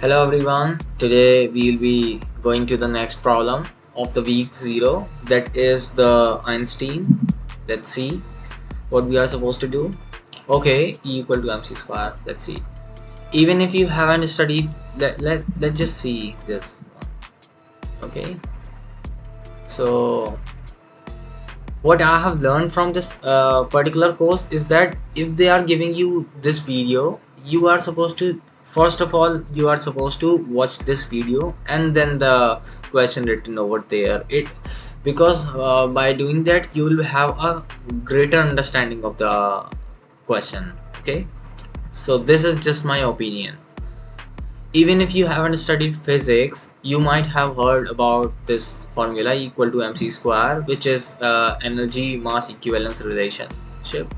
Hello everyone, today we'll be going to the next problem of the week 0, that is the Einstein. Let's see what we are supposed to do. Okay, E equal to mc square. Let's see. Even if you haven't studied, let's just see this one. Okay, so what I have learned from this particular course is that if they are giving you this video, you are supposed to, first of all, you are supposed to watch this video and then the question written over there. Because by doing that you will have a greater understanding of the question. Okay, so this is just my opinion. Even if you haven't studied physics, you might have heard about this formula equal to mc square, which is energy mass equivalence relationship,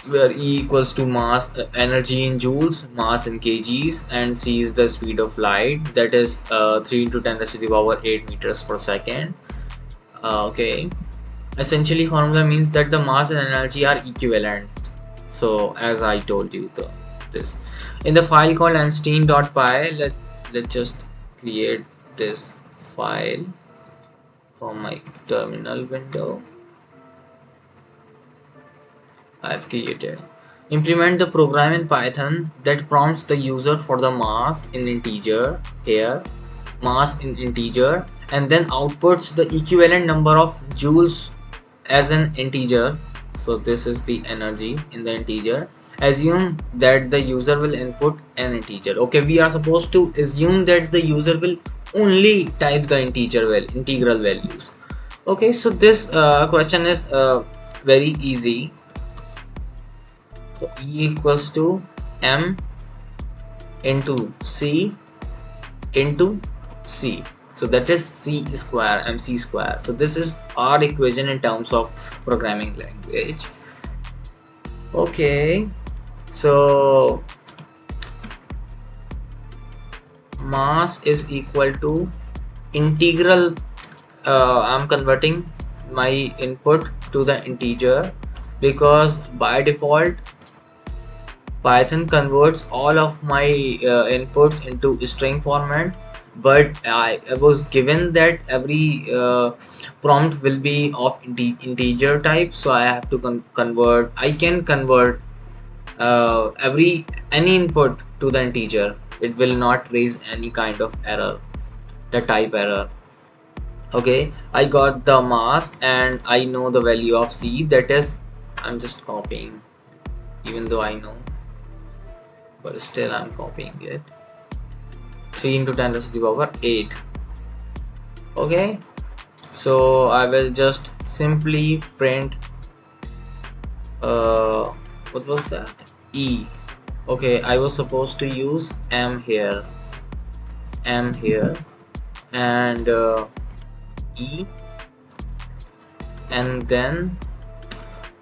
where E equals to mass, energy in joules, mass in kgs, and C is the speed of light, that is 3 into 10 raised to the power 8 meters per second. Okay, essentially formula means that the mass and energy are equivalent. So as I told you, this in the file called einstein.py, let's just create this file from my terminal window. I've created. Implement the program in Python that prompts the user for the mass in integer here, mass in integer, and then outputs the equivalent number of joules as an integer. So this is the energy in the integer. Assume that the user will input an integer. Okay, we are supposed to assume that the user will only type the integral values. Okay, so this question is very easy. So E equals to M into C into C. So that is C square, mc square. So this is our equation in terms of programming language. Okay, so mass is equal to integral. I'm converting my input to the integer because by default Python converts all of my inputs into string format, but I was given that every prompt will be of integer type, so I have to convert. I can convert any input to the integer. It will not raise any kind of error, the type error. Okay, I got the mass and I know the value of C, that is, I'm just copying, even though I know, but still I'm copying it. 3 into 10 raised to the power 8. Okay, so I will just simply print what was that, E. Okay, I was supposed to use M here, and E, and then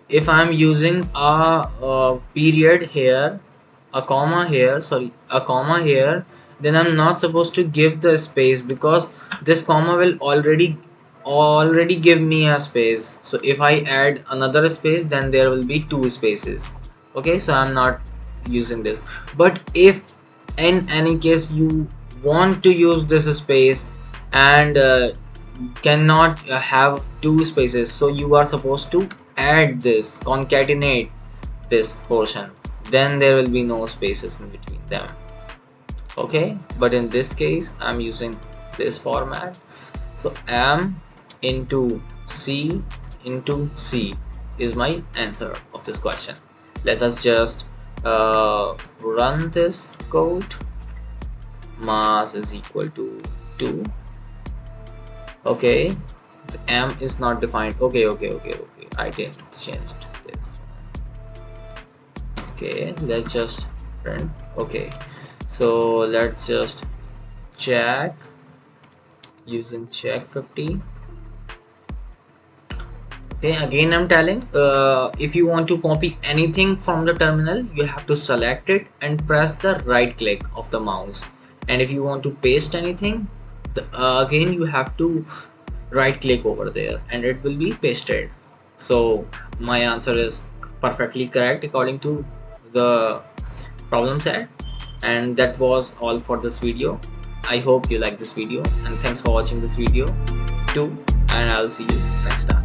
if I'm using a period here, a comma here, then I'm not supposed to give the space because this comma will already give me a space. So if I add another space, then there will be 2 spaces. Okay, so I'm not using this. But if in any case you want to use this space and cannot have 2 spaces, so you are supposed to add this, concatenate this portion, then there will be no spaces in between them. Okay, but in this case I'm using this format. So M into C into C is my answer of this question. Let us just run this code. Mass is equal to 2. Okay, the M is not defined. Okay, I didn't change this. Okay, let's just print. Okay, so let's just check using CS50. Okay, again I'm telling, if you want to copy anything from the terminal, you have to select it and press the right click of the mouse, and if you want to paste anything, again you have to right click over there and it will be pasted. So my answer is perfectly correct according to the problem set. And that was all for this video. I hope you like this video, and thanks for watching this video too, and I'll see you next time.